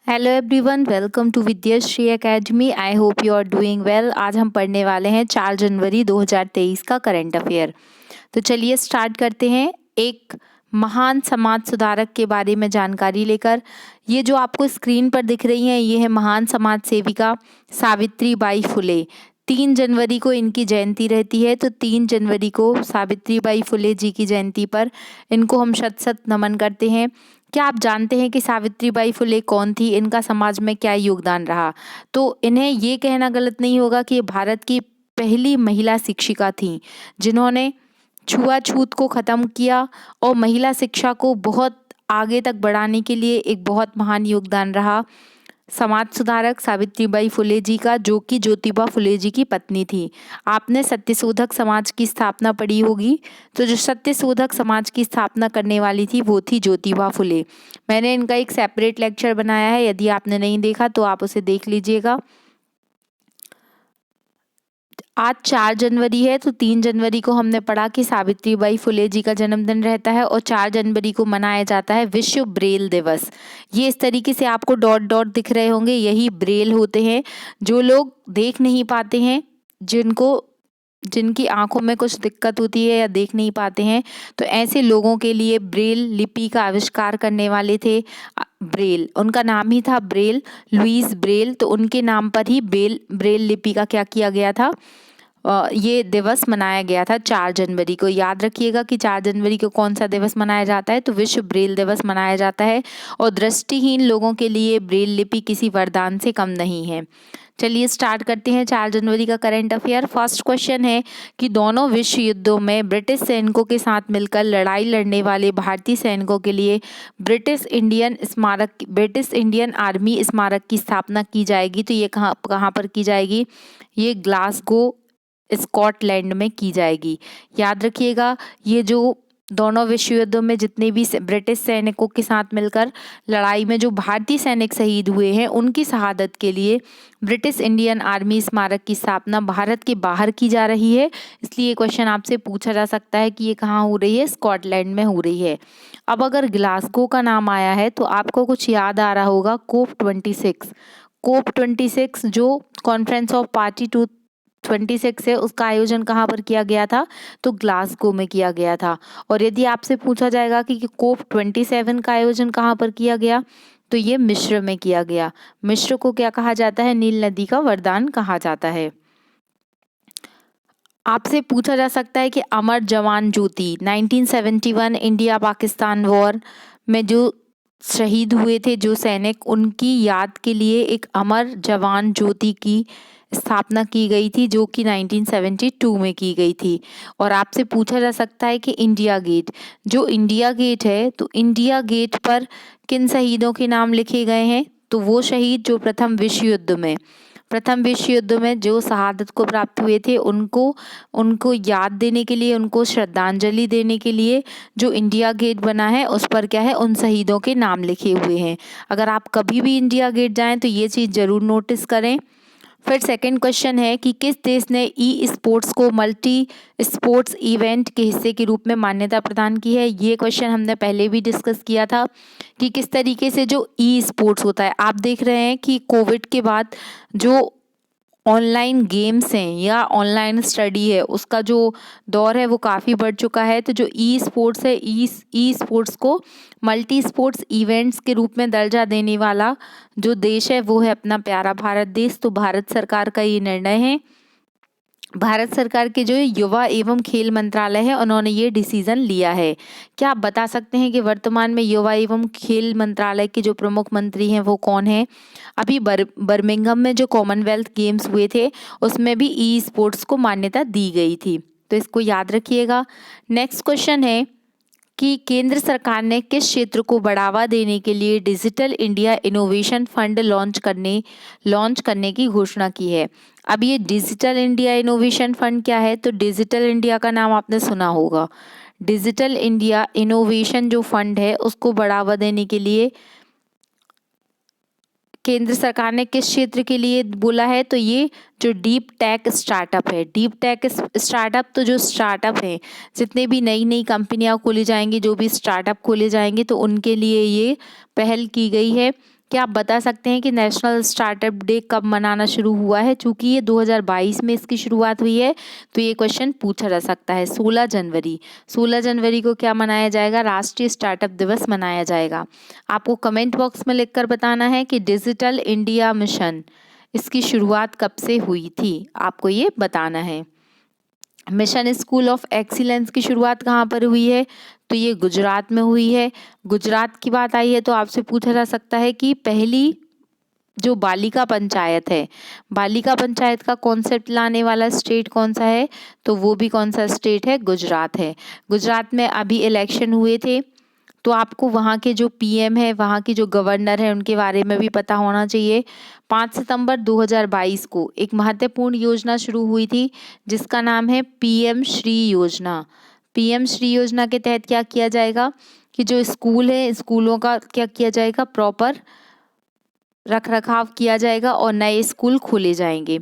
Hello everyone, welcome to Vidyashree academy. I hope you are doing well. आज हम पढ़ने वाले हैं 4 जनवरी 2023 का करंट अफेयर। तो चलिए स्टार्ट करते हैं एक महान समाज सुधारक के बारे में जानकारी लेकर। ये जो आपको स्क्रीन पर दिख रही हैं, ये है महान समाज सेविका सावित्री बाई फुले। 3 जनवरी को इनकी जयंती रहती है, तो 3 जनवरी को सावित्री बाई फुले जी की जयंती पर इनको हम शत शत नमन करते हैं। क्या आप जानते हैं कि सावित्री बाई फुले कौन थी, इनका समाज में क्या योगदान रहा? तो इन्हें ये कहना गलत नहीं होगा कि ये भारत की पहली महिला शिक्षिका थी, जिन्होंने छुआछूत को ख़त्म किया और महिला शिक्षा को बहुत आगे तक बढ़ाने के लिए एक बहुत महान योगदान रहा समाज सुधारक सावित्रीबाई फुले जी का, जो कि ज्योतिबा फुले जी की पत्नी थी। आपने सत्यशोधक समाज की स्थापना पढ़ी होगी, तो जो सत्यशोधक समाज की स्थापना करने वाली थी वो थी ज्योतिबा फुले। मैंने इनका एक सेपरेट लेक्चर बनाया है, यदि आपने नहीं देखा तो आप उसे देख लीजिएगा। आज 4 जनवरी है, तो 3 जनवरी को हमने पढ़ा कि सावित्रीबाई फुले जी का जन्मदिन रहता है और 4 जनवरी को मनाया जाता है विश्व ब्रेल दिवस। ये इस तरीके से आपको डॉट डॉट दिख रहे होंगे, यही ब्रेल होते हैं। जो लोग देख नहीं पाते हैं, जिनकी आंखों में कुछ दिक्कत होती है या देख नहीं पाते हैं, तो ऐसे लोगों के लिए ब्रेल लिपि का आविष्कार करने वाले थे ब्रेल। उनका नाम ही था ब्रेल, लुईस ब्रेल। तो उनके नाम पर ही ब्रेल लिपि का क्या किया गया था, ये दिवस मनाया गया था 4 जनवरी को। याद रखिएगा कि 4 जनवरी को कौन सा दिवस मनाया जाता है, तो विश्व ब्रेल दिवस मनाया जाता है। और दृष्टिहीन लोगों के लिए ब्रेल लिपि किसी वरदान से कम नहीं है। चलिए स्टार्ट करते हैं 4 जनवरी का करंट अफेयर। फर्स्ट क्वेश्चन है कि दोनों विश्व युद्धों में ब्रिटिश सैनिकों के साथ मिलकर लड़ाई लड़ने वाले भारतीय सैनिकों के लिए ब्रिटिश इंडियन आर्मी स्मारक की स्थापना की जाएगी। तो ये कहाँ पर की जाएगी? ये ग्लासगो स्कॉटलैंड में की जाएगी। याद रखिएगा, ये जो दोनों विश्व युद्धों में जितने भी ब्रिटिश सैनिकों के साथ मिलकर लड़ाई में जो भारतीय सैनिक शहीद हुए हैं, उनकी शहादत के लिए ब्रिटिश इंडियन आर्मी स्मारक की स्थापना भारत के बाहर की जा रही है। इसलिए क्वेश्चन आपसे पूछा जा सकता है कि ये कहाँ हो रही है? स्कॉटलैंड में हो रही है। अब अगर ग्लासगो का नाम आया है तो आपको कुछ याद आ रहा होगा, COP26 जो कॉन्फ्रेंस ऑफ पार्टी 26 है, उसका आयोजन कहाँ पर किया गया था? तो ग्लासगो में किया गया था। और यदि आपसे पूछा जाएगा कि COP27 का आयोजन कहाँ पर किया गया, तो ये मिस्र में किया गया। मिस्र को क्या कहा जाता है? नील नदी का वरदान कहा जाता है। आपसे पूछा जा सकता है कि अमर जवान ज्योति 1971 इंडिया पाकिस्तान वॉर में जो शहीद हुए थे जो सैनिक, उनकी याद के लिए एक अमर जवान ज्योति की स्थापना की गई थी, जो कि 1972 में की गई थी। और आपसे पूछा जा सकता है कि इंडिया गेट है, तो इंडिया गेट पर किन शहीदों के नाम लिखे गए हैं? तो वो शहीद जो प्रथम विश्व युद्ध में जो शहादत को प्राप्त हुए थे, उनको याद देने के लिए, उनको श्रद्धांजलि देने के लिए जो इंडिया गेट बना है, उस पर क्या है? उन शहीदों के नाम लिखे हुए हैं। अगर आप कभी भी इंडिया गेट जाएं तो ये चीज़ जरूर नोटिस करें। फिर सेकंड क्वेश्चन है कि किस देश ने ई स्पोर्ट्स को मल्टी स्पोर्ट्स इवेंट के हिस्से के रूप में मान्यता प्रदान की है? ये क्वेश्चन हमने पहले भी डिस्कस किया था कि किस तरीके से जो ई स्पोर्ट्स होता है। आप देख रहे हैं कि कोविड के बाद जो ऑनलाइन गेम्स हैं या ऑनलाइन स्टडी है, उसका जो दौर है वो काफ़ी बढ़ चुका है। तो जो ई स्पोर्ट्स है, ई स्पोर्ट्स को मल्टी स्पोर्ट्स इवेंट्स के रूप में दर्जा देने वाला जो देश है वो है अपना प्यारा भारत देश। तो भारत सरकार का ये निर्णय है। भारत सरकार के जो युवा एवं खेल मंत्रालय है, उन्होंने ये डिसीजन लिया है। क्या आप बता सकते हैं कि वर्तमान में युवा एवं खेल मंत्रालय के जो प्रमुख मंत्री हैं वो कौन है? अभी बर्मिंघम में जो कॉमनवेल्थ गेम्स हुए थे, उसमें भी ई स्पोर्ट्स को मान्यता दी गई थी, तो इसको याद रखिएगा। नेक्स्ट क्वेश्चन है कि केंद्र सरकार ने किस क्षेत्र को बढ़ावा देने के लिए digital India innovation fund launch करने की घोषणा की है? अब ये डिजिटल इंडिया इनोवेशन फंड क्या है? तो डिजिटल इंडिया का नाम आपने सुना होगा। डिजिटल इंडिया इनोवेशन जो फंड है, उसको बढ़ावा देने के लिए केंद्र सरकार ने किस क्षेत्र के लिए बोला है? तो ये जो डीप टेक स्टार्टअप है, तो जो स्टार्टअप है, जितने भी नई नई कंपनियां खोली जाएंगी, जो भी स्टार्टअप खोले जाएंगे, तो उनके लिए ये पहल की गई है। क्या आप बता सकते हैं कि नेशनल स्टार्टअप डे कब मनाना शुरू हुआ है? चूंकि ये 2022 में इसकी शुरुआत हुई है, तो ये क्वेश्चन पूछा जा सकता है। 16 जनवरी, 16 जनवरी को क्या मनाया जाएगा? राष्ट्रीय स्टार्टअप दिवस मनाया जाएगा। आपको कमेंट बॉक्स में लिखकर बताना है कि डिजिटल इंडिया मिशन, इसकी शुरुआत कब से हुई थी, आपको ये बताना है। मिशन स्कूल ऑफ एक्सीलेंस की शुरुआत कहाँ पर हुई है? तो ये गुजरात में हुई है। गुजरात की बात आई है तो आपसे पूछा जा सकता है कि पहली जो बालिका पंचायत है, बालिका पंचायत का कॉन्सेप्ट लाने वाला स्टेट कौन सा है? तो वो भी कौन सा स्टेट है? गुजरात है। गुजरात में अभी इलेक्शन हुए थे, तो आपको वहाँ के जो पीएम है, वहाँ की जो गवर्नर है, उनके बारे में भी पता होना चाहिए। 5 सितंबर 2022 को एक महत्वपूर्ण योजना शुरू हुई थी जिसका नाम है पीएम श्री योजना। पीएम श्री योजना के तहत क्या किया जाएगा कि जो स्कूल है, स्कूलों का क्या किया जाएगा? प्रॉपर रख रखाव किया जाएगा और नए स्कूल खोले जाएंगे।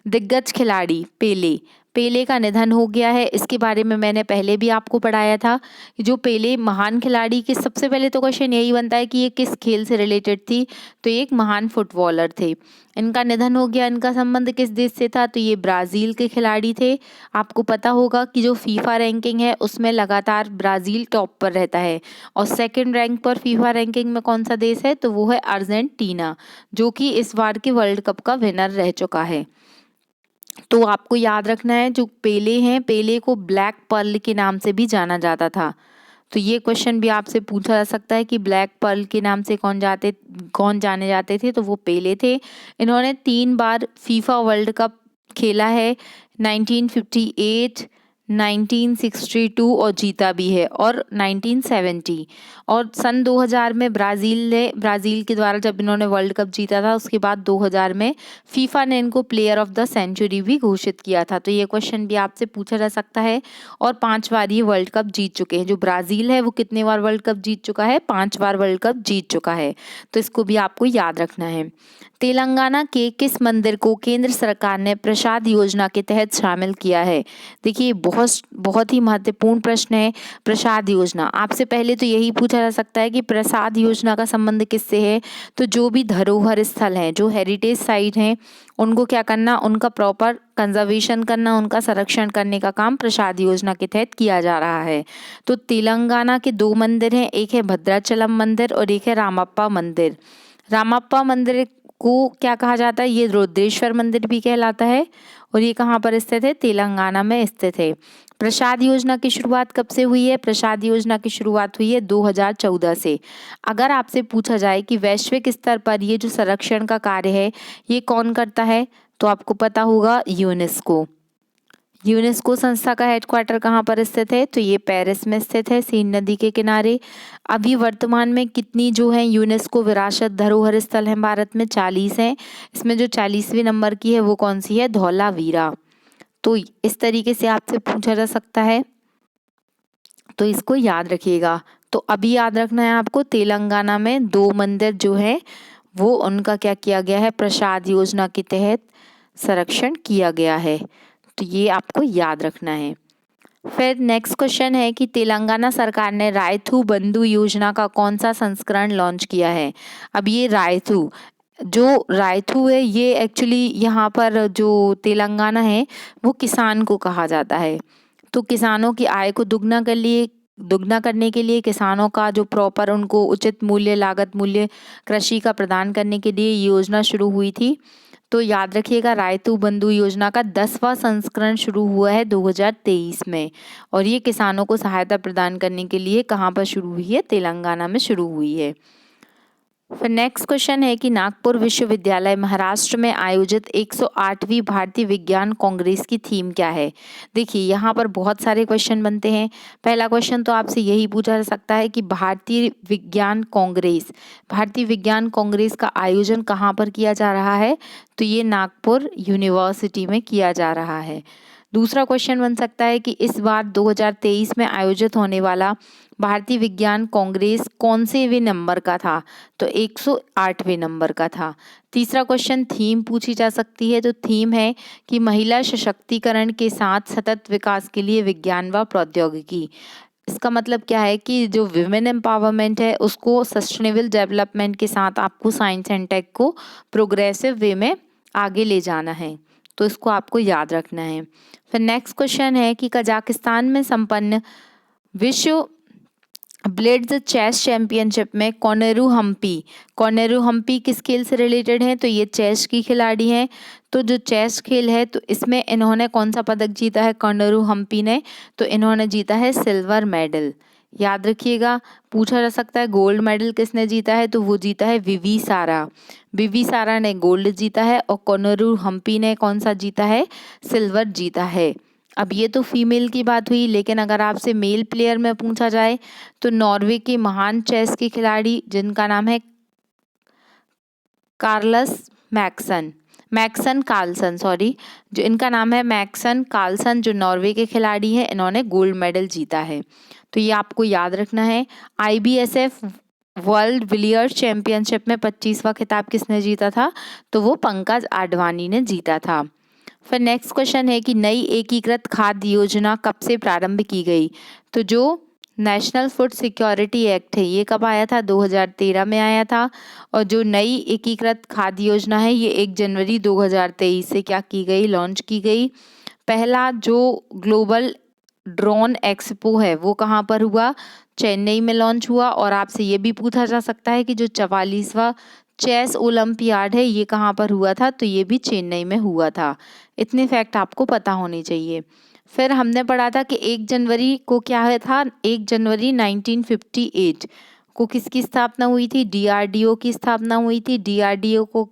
दिग्गज खिलाड़ी पेले, पेले का निधन हो गया है। इसके बारे में मैंने पहले भी आपको पढ़ाया था कि जो पेले महान खिलाड़ी के, सबसे पहले तो क्वेश्चन यही बनता है कि ये किस खेल से रिलेटेड थी, तो ये एक महान फुटबॉलर थे। इनका निधन हो गया। इनका संबंध किस देश से था? तो ये ब्राज़ील के खिलाड़ी थे। आपको पता होगा कि जो फीफा रैंकिंग है उसमें लगातार ब्राज़ील टॉप पर रहता है, और सेकंड रैंक पर फीफा रैंकिंग में कौन सा देश है? तो वो है अर्जेंटीना, जो कि इस बार के वर्ल्ड कप का विनर रह चुका है। तो आपको याद रखना है, जो पेले हैं, पेले को ब्लैक पर्ल के नाम से भी जाना जाता था। तो ये क्वेश्चन भी आपसे पूछा जा सकता है कि ब्लैक पर्ल के नाम से कौन जाने जाते थे? तो वो पेले थे। इन्होंने 3 बार फीफा वर्ल्ड कप खेला है, 1958, 1962 और जीता भी है, और 1970। और सन 2000 में ब्राज़ील के द्वारा जब इन्होंने वर्ल्ड कप जीता था, उसके बाद 2000 में फीफा ने इनको प्लेयर ऑफ द सेंचुरी भी घोषित किया था। तो ये क्वेश्चन भी आपसे पूछा जा सकता है। और 5 बार ये वर्ल्ड कप जीत चुके हैं। जो ब्राज़ील है वो कितने बार वर्ल्ड कप जीत चुका है? 5 बार वर्ल्ड कप जीत चुका है। तो इसको भी आपको याद रखना है। तेलंगाना के किस मंदिर को केंद्र सरकार ने प्रसाद योजना के तहत शामिल किया है? देखिए, बहुत ही महत्वपूर्ण प्रश्न है। प्रसाद योजना, आपसे पहले तो यही पूछा जा सकता है कि प्रसाद योजना का संबंध किससे है? तो जो भी धरोहर स्थल हैं, जो हेरिटेज साइट हैं, उनको क्या करना? उनका प्रॉपर कंजर्वेशन करना, उनका संरक्षण करने का काम प्रसाद योजना के तहत किया जा रहा है। तो तेलंगाना के 2 मंदिर हैं, एक है भद्राचलम मंदिर और एक है रामप्पा मंदिर। रामप्पा मंदिर को क्या कहा जाता है? ये रुद्रेश्वर मंदिर भी कहलाता है, और ये कहाँ पर स्थित है? तेलंगाना में स्थित है। प्रसाद योजना की शुरुआत कब से हुई है? प्रसाद योजना की शुरुआत हुई है 2014 से। अगर आपसे पूछा जाए कि वैश्विक स्तर पर ये जो संरक्षण का कार्य है, ये कौन करता है? तो आपको पता होगा, यूनेस्को। यूनेस्को संस्था का हेडक्वार्टर कहाँ पर स्थित है? तो ये पेरिस में स्थित है, सीन नदी के किनारे। अभी वर्तमान में कितनी जो है यूनेस्को विरासत धरोहर स्थल हैं भारत में? 40 हैं। इसमें जो 40वें नंबर की है वो कौन सी है? धौलावीरा। तो इस तरीके से आपसे पूछा जा सकता है, तो इसको याद रखिएगा। तो अभी याद रखना है आपको, तेलंगाना में 2 मंदिर जो है वो उनका क्या किया गया है? प्रसाद योजना के तहत संरक्षण किया गया है। तो ये आपको याद रखना है। फिर नेक्स्ट क्वेश्चन है कि तेलंगाना सरकार ने रायथू बंधु योजना का कौन सा संस्करण लॉन्च किया है? अब ये रायथू है, ये एक्चुअली यहाँ पर जो तेलंगाना है वो किसान को कहा जाता है। तो किसानों की आय को दुगना करने के लिए, किसानों का जो प्रॉपर उनको उचित मूल्य, लागत मूल्य कृषि का प्रदान करने के लिए ये योजना शुरू हुई थी। तो याद रखिएगा, रायतू बंधु योजना का 10वां संस्करण शुरू हुआ है 2023 में, और ये किसानों को सहायता प्रदान करने के लिए कहाँ पर शुरू हुई है? तेलंगाना में शुरू हुई है। फिर नेक्स्ट क्वेश्चन है कि नागपुर विश्वविद्यालय महाराष्ट्र में आयोजित 108वीं भारतीय विज्ञान कांग्रेस की थीम क्या है? देखिए, यहाँ पर बहुत सारे क्वेश्चन बनते हैं। पहला क्वेश्चन तो आपसे यही पूछा जा सकता है कि भारतीय विज्ञान कांग्रेस का आयोजन कहाँ पर किया जा रहा है? तो ये नागपुर यूनिवर्सिटी में किया जा रहा है। दूसरा क्वेश्चन बन सकता है कि इस बार 2023 में आयोजित होने वाला भारतीय विज्ञान कांग्रेस कौन सेवें नंबर का था? तो 108वें नंबर का था। तीसरा क्वेश्चन थीम पूछी जा सकती है। तो थीम है कि महिला सशक्तिकरण के साथ सतत विकास के लिए विज्ञान व प्रौद्योगिकी। इसका मतलब क्या है कि जो विमेन एम्पावरमेंट है उसको सस्टेनेबल डेवलपमेंट के साथ आपको साइंस एंड टेक को प्रोग्रेसिव वे में आगे ले जाना है, तो इसको आपको याद रखना है। फिर नेक्स्ट क्वेश्चन है कि कजाकिस्तान में संपन्न विश्व ब्लिट्ज चेस चैंपियनशिप में कोनेरू हम्पी किस खेल से रिलेटेड है? तो ये चेस की खिलाड़ी हैं। तो जो चेस खेल है तो इसमें इन्होंने कौन सा पदक जीता है कोनेरू हम्पी ने? तो इन्होंने जीता है सिल्वर मेडल। याद रखिएगा, पूछा जा सकता है गोल्ड मेडल किसने जीता है? तो वो जीता है विवी सारा ने गोल्ड जीता है और कोनेरू हम्पी ने कौन सा जीता है? सिल्वर जीता है। अब ये तो फीमेल की बात हुई, लेकिन अगर आपसे मेल प्लेयर में पूछा जाए तो नॉर्वे के महान चेस के खिलाड़ी जिनका नाम है मैक्सन कार्लसन, जो इनका नाम है मैक्सन कार्लसन, जो नॉर्वे के खिलाड़ी हैं, इन्होंने गोल्ड मेडल जीता है। तो ये आपको याद रखना है। IBSF वर्ल्ड बिलियर्ड्स चैंपियनशिप में 25वां खिताब किसने जीता था? तो वो पंकज आडवाणी ने जीता था। फिर नेक्स्ट क्वेश्चन है कि नई एकीकृत खाद्य योजना कब से प्रारंभ की गई? तो जो नेशनल फूड सिक्योरिटी एक्ट है ये कब आया था? 2013 में आया था। और जो नई एकीकृत खाद्य योजना है ये 1 जनवरी 2023 से क्या की गई? लॉन्च की गई। पहला जो ग्लोबल ड्रोन एक्सपो है वो कहाँ पर हुआ? चेन्नई में लॉन्च हुआ। और आपसे ये भी पूछा जा सकता है कि जो 44वां चेस ओलंपियाड है ये कहाँ पर हुआ था? तो ये भी चेन्नई में हुआ था। इतने फैक्ट आपको पता होने चाहिए। फिर हमने पढ़ा था कि 1 जनवरी को क्या है था? 1 जनवरी 1958 को किसकी स्थापना हुई थी? DRDO की स्थापना हुई थी। DRDO को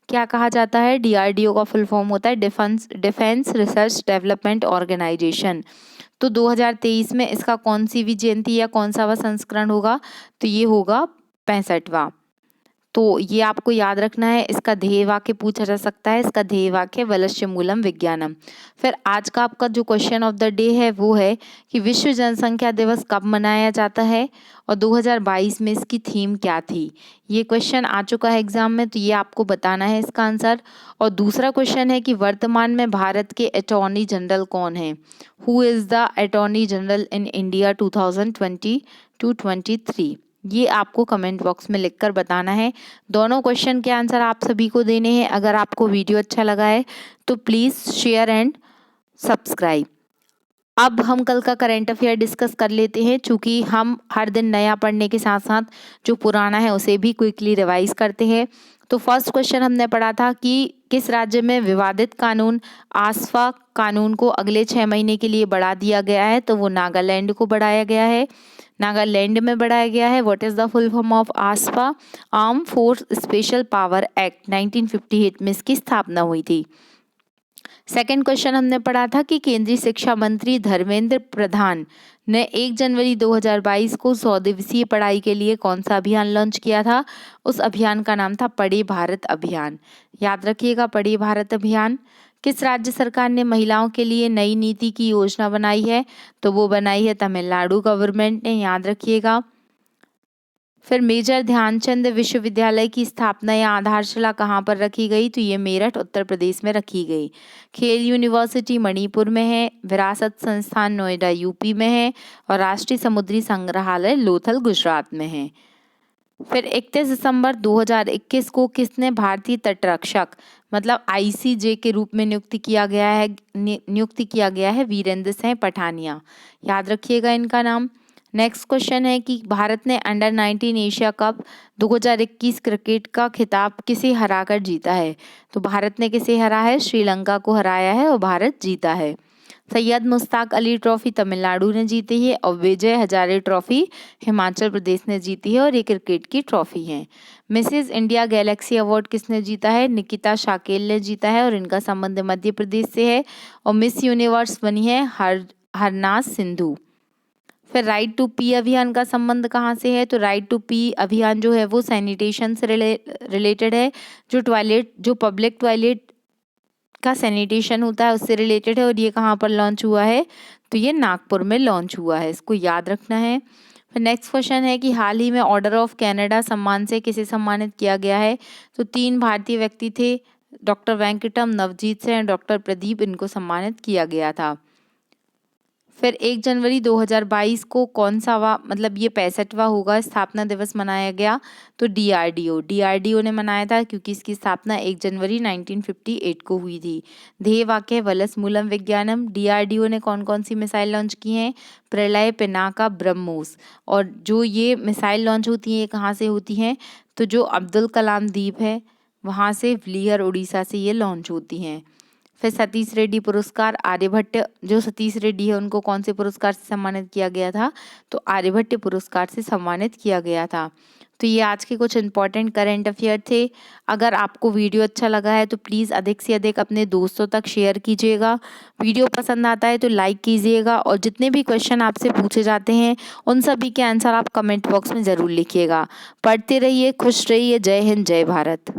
क्या कहा जाता है? DRDO का फुल फॉर्म होता है डिफेंस रिसर्च डेवलपमेंट ऑर्गेनाइजेशन। तो 2023 में इसका कौन सी भी जयंती या कौन सा वा संस्करण होगा? तो ये होगा 65वां। तो ये आपको याद रखना है। इसका ध्येय वाक्य पूछा जा सकता है। इसका ध्येय वाक्य वलस्य मूलम विज्ञानम। फिर आज का आपका जो क्वेश्चन ऑफ द डे है वो है कि विश्व जनसंख्या दिवस कब मनाया जाता है और 2022 में इसकी थीम क्या थी? ये क्वेश्चन आ चुका है एग्जाम में, तो ये आपको बताना है इसका आंसर। और दूसरा क्वेश्चन है कि वर्तमान में भारत के अटॉर्नी जनरल कौन है? Who is the attorney general in India 2020-23? ये आपको कमेंट बॉक्स में लिखकर बताना है। दोनों क्वेश्चन के आंसर आप सभी को देने हैं। अगर आपको वीडियो अच्छा लगा है तो प्लीज़ शेयर एंड सब्सक्राइब। अब हम कल का करंट अफेयर डिस्कस कर लेते हैं। चूँकि हम हर दिन नया पढ़ने के साथ साथ जो पुराना है उसे भी क्विकली रिवाइज करते हैं। तो फर्स्ट क्वेश्चन हमने पढ़ा था कि किस राज्य में विवादित कानून आसफा कानून को अगले 6 महीने के लिए बढ़ा दिया गया है? तो वो नागालैंड को बढ़ाया गया है, नागालैंड में बढ़ाया गया है। What is the full form of AFSPA? Arm force special power act 1958 में इसकी स्थापना हुई थी। सेकंड क्वेश्चन हमने पढ़ा था कि केंद्रीय शिक्षा मंत्री धर्मेंद्र प्रधान ने 1 जनवरी 2022 को 100 दिवसीय पढ़ाई के लिए कौन सा अभियान लॉन्च किया था? उस अभियान का नाम था पढ़े भारत अभियान। याद रखिएगा, पढ़े भारत अभियान। किस राज्य सरकार ने महिलाओं के लिए नई नीति की योजना बनाई है? तो वो बनाई है तमिलनाडु गवर्नमेंट ने। याद रखिएगा। फिर मेजर ध्यानचंद विश्वविद्यालय की स्थापना या आधारशिला कहाँ पर रखी गई? तो ये मेरठ उत्तर प्रदेश में रखी गई। खेल यूनिवर्सिटी मणिपुर में है, विरासत संस्थान नोएडा यूपी में है और राष्ट्रीय समुद्री संग्रहालय लोथल गुजरात में है। फिर 31 दिसंबर 2021 को किसने भारतीय तटरक्षक मतलब ICJ के रूप में नियुक्त किया गया है? वीरेंद्र सिंह पठानिया। याद रखिएगा इनका नाम। नेक्स्ट क्वेश्चन है कि भारत ने अंडर 19 एशिया कप 2021 क्रिकेट का खिताब किसे हराकर जीता है? तो भारत ने किसे हरा है? श्रीलंका को हराया है और भारत जीता है। सैयद मुश्ताक अली ट्रॉफी तमिलनाडु ने जीती है और विजय हजारे ट्रॉफी हिमाचल प्रदेश ने जीती है और ये क्रिकेट की ट्रॉफी है। मिसेज इंडिया गैलेक्सी अवार्ड किसने जीता है? निकिता शाकेल ने जीता है और इनका संबंध मध्य प्रदेश से है। और मिस यूनिवर्स बनी है हरनाज सिंधु। फिर राइट टू पी अभियान का संबंध कहाँ से है? तो राइट टू पी अभियान जो है वो सैनिटेशन से रिलेटेड है। जो पब्लिक टॉयलेट का सैनिटेशन होता है उससे रिलेटेड है। और ये कहाँ पर लॉन्च हुआ है? तो ये नागपुर में लॉन्च हुआ है, इसको याद रखना है। फिर नेक्स्ट क्वेश्चन है कि हाल ही में ऑर्डर ऑफ कनाडा सम्मान से किसे सम्मानित किया गया है? तो 3 भारतीय व्यक्ति थे, डॉक्टर वेंकटम, नवजीत सिंह, डॉक्टर प्रदीप, इनको सम्मानित किया गया था। फिर 1 जनवरी 2022 को कौन सा मतलब ये 65वां होगा स्थापना दिवस मनाया गया, तो डीआरडीओ ने मनाया था क्योंकि इसकी स्थापना 1 जनवरी 1958 को हुई थी। ध्येय वाक्य है वलस मूलम विज्ञानम। डीआरडीओ ने कौन कौन सी मिसाइल लॉन्च की हैं, प्रलय, पिनाका, ब्रह्मोस। और जो ये मिसाइल लॉन्च होती हैं ये कहाँ से होती हैं, तो जो अब्दुल कलाम द्वीप है वहाँ से, व्लीहर उड़ीसा से ये लॉन्च होती हैं। फिर सतीश रेड्डी पुरस्कार, आर्यभट्ट, जो सतीश रेड्डी है उनको कौन से पुरस्कार से सम्मानित किया गया था, तो आर्यभट्ट पुरस्कार से सम्मानित किया गया था। तो ये आज के कुछ इंपॉर्टेंट करंट अफेयर थे। अगर आपको वीडियो अच्छा लगा है तो प्लीज़ अधिक से अधिक अपने दोस्तों तक शेयर कीजिएगा। वीडियो पसंद आता है तो लाइक कीजिएगा और जितने भी क्वेश्चन आपसे पूछे जाते हैं उन सभी के आंसर आप कमेंट बॉक्स में ज़रूर लिखिएगा। पढ़ते रहिए, खुश रहिए। जय हिंद, जय भारत।